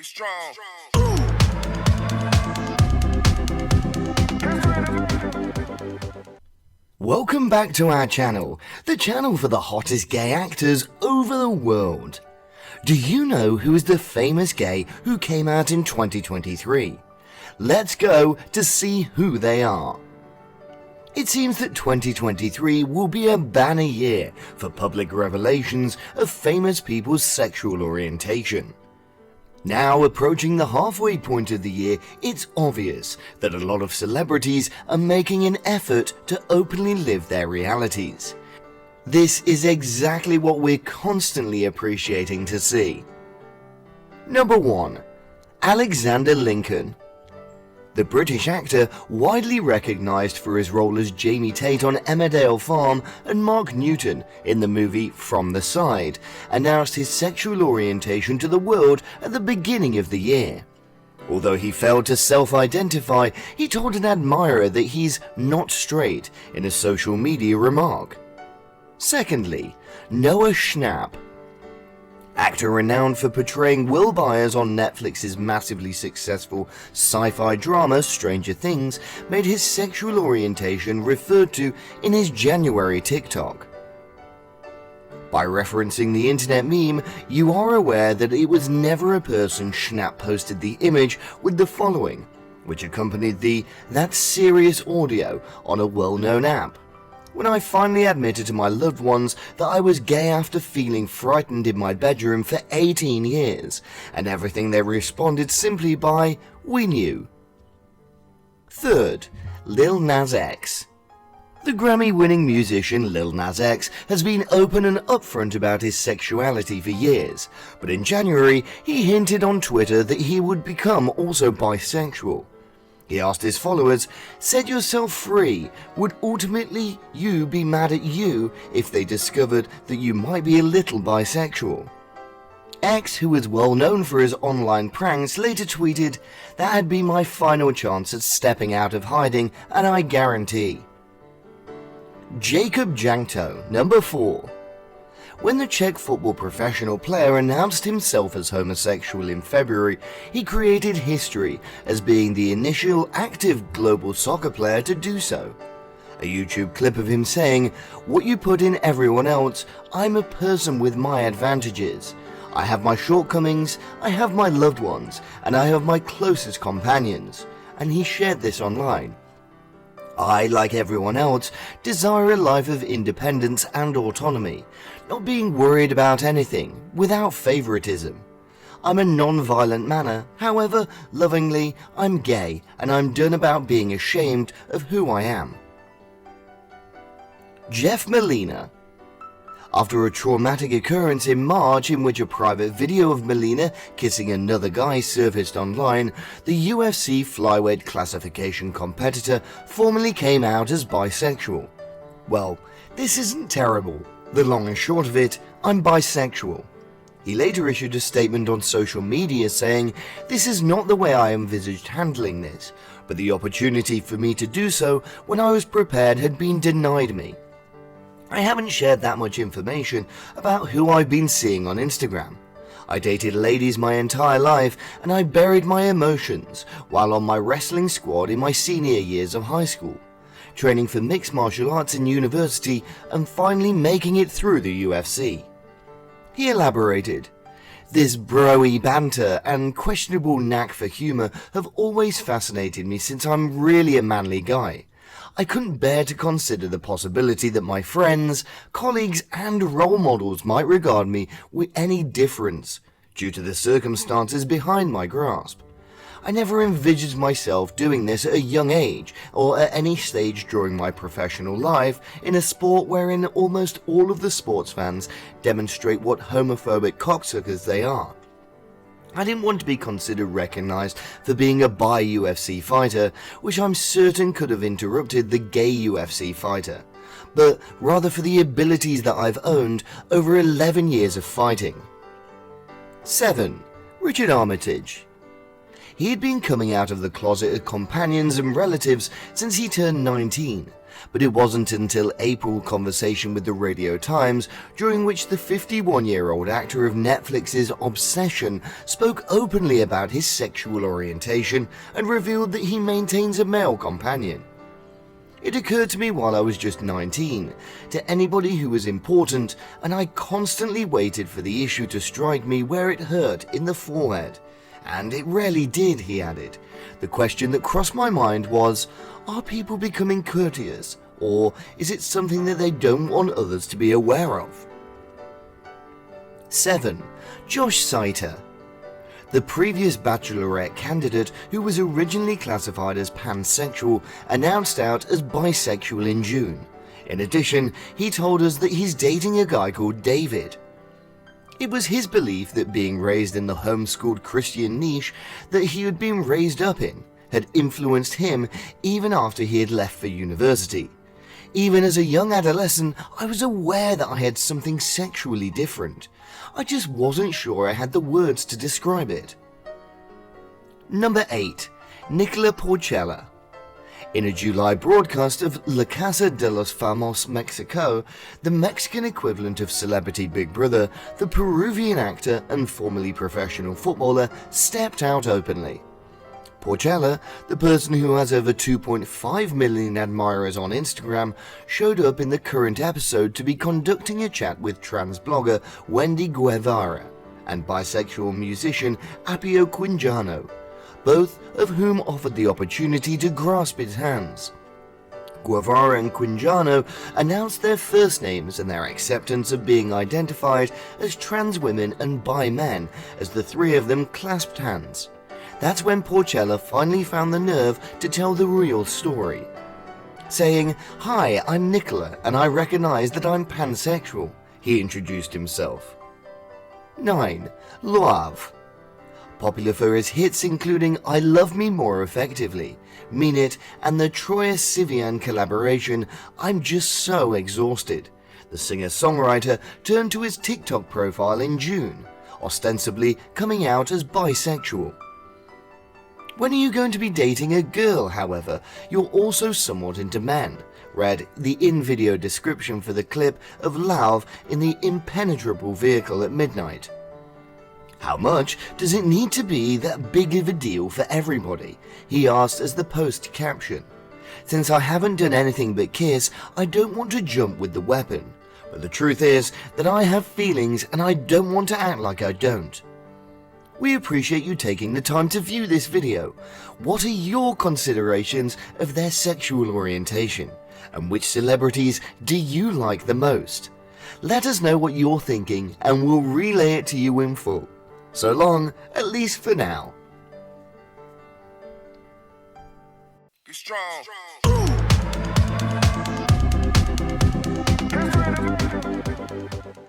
strong. Welcome back to our channel, the channel for the hottest gay actors over the world. Do you know who is the famous gay who came out in 2023? Let's go to see who they are. It seems that 2023 will be a banner year for public revelations of famous people's sexual orientation. Now approaching the halfway point of the year, it's obvious that a lot of celebrities are making an effort to openly live their realities. This is exactly what we're constantly appreciating to see. Number 1. Alexander Lincoln. The British actor, widely recognised for his role as Jamie Tate on Emmerdale Farm and Mark Newton in the movie From the Side, announced his sexual orientation to the world at the beginning of the year. Although he failed to self-identify, he told an admirer that he's not straight in a social media remark. Secondly, Noah Schnapp. Actor renowned for portraying Will Byers on Netflix's massively successful sci-fi drama Stranger Things made his sexual orientation referred to in his January TikTok. By referencing the internet meme, you are aware that it was never a person. Schnapp posted the image with the following, which accompanied the "That's serious" audio on a well-known app. When I finally admitted to my loved ones that I was gay after feeling frightened in my bedroom for 18 years, and everything they responded simply by, "We knew." Third, Lil Nas X. The Grammy-winning musician Lil Nas X has been open and upfront about his sexuality for years, but in January he hinted on Twitter that he would become also bisexual. He asked his followers, "Set yourself free. Would ultimately you be mad at you if they discovered that you might be a little bisexual?" X, who is well known for his online pranks, later tweeted, "That'd be my final chance at stepping out of hiding, and I guarantee." Jacob Jankto, number 4. When the Czech football professional player announced himself as homosexual in February, he created history as being the initial active global soccer player to do so. A YouTube clip of him saying, "What you put in everyone else, I'm a person with my advantages. I have my shortcomings, I have my loved ones, and I have my closest companions." And he shared this online. "I, like everyone else, desire a life of independence and autonomy, not being worried about anything, without favoritism. I'm a non-violent manner, however, lovingly, I'm gay and I'm done about being ashamed of who I am." Jeff Molina. After a traumatic occurrence in March in which a private video of Molina kissing another guy surfaced online, the UFC flyweight classification competitor formally came out as bisexual. Well, this isn't terrible. The long and short of it, I'm bisexual. He later issued a statement on social media saying, "This is not the way I envisaged handling this, but the opportunity for me to do so when I was prepared had been denied me. I haven't shared that much information about who I've been seeing on Instagram. I dated ladies my entire life and I buried my emotions while on my wrestling squad in my senior years of high school, training for mixed martial arts in university and finally making it through the UFC." He elaborated, "This bro-y banter and questionable knack for humour have always fascinated me since I'm really a manly guy. I couldn't bear to consider the possibility that my friends, colleagues and role models might regard me with any difference due to the circumstances behind my grasp. I never envisaged myself doing this at a young age or at any stage during my professional life in a sport wherein almost all of the sports fans demonstrate what homophobic cocksuckers they are. I didn't want to be considered recognised for being a bi-UFC fighter, which I'm certain could have interrupted the gay UFC fighter, but rather for the abilities that I've owned over 11 years of fighting." 7. Richard Armitage. He had been coming out of the closet to companions and relatives since he turned 19, but it wasn't until April conversation with the Radio Times, during which the 51-year-old actor of Netflix's Obsession spoke openly about his sexual orientation and revealed that he maintains a male companion. It occurred to me while I was just 19, to anybody who was important, and I constantly waited for the issue to strike me where it hurt in the forehead. And it rarely did, he added. The question that crossed my mind was, are people becoming courteous, or is it something that they don't want others to be aware of? 7. Josh Saiter. The previous Bachelorette candidate, who was originally classified as pansexual, announced out as bisexual in June. In addition, he told us that he's dating a guy called David. It was his belief that being raised in the homeschooled Christian niche that he had been raised up in had influenced him even after he had left for university. Even as a young adolescent, I was aware that I had something sexually different. I just wasn't sure I had the words to describe it. Number 8. Nicola Porcella. In a July broadcast of La Casa de los Famosos Mexico, the Mexican equivalent of Celebrity Big Brother, the Peruvian actor and formerly professional footballer stepped out openly. Porcella, the person who has over 2.5 million admirers on Instagram, showed up in the current episode to be conducting a chat with trans blogger Wendy Guevara and bisexual musician Apio Quinjano, both of whom offered the opportunity to grasp his hands. Guevara and Quinjano announced their first names and their acceptance of being identified as trans women and bi men as the three of them clasped hands. That's when Porcella finally found the nerve to tell the real story, saying, "Hi, I'm Nicola, and I recognize that I'm pansexual," he introduced himself. 9. Love. Popular for his hits including I Love Me More Effectively, Mean It, and the Troye Sivan collaboration I'm Just So Exhausted, the singer-songwriter turned to his TikTok profile in June, ostensibly coming out as bisexual. When are you going to be dating a girl, however? You're also somewhat into men, read the in-video description for the clip of Love in the impenetrable vehicle at midnight. How much does it need to be that big of a deal for everybody? He asked as the post caption. Since I haven't done anything but kiss, I don't want to jump with the weapon. But the truth is that I have feelings and I don't want to act like I don't. We appreciate you taking the time to view this video. What are your considerations of their sexual orientation? And which celebrities do you like the most? Let us know what you're thinking and we'll relay it to you in full. So long, at least for now. Get strong.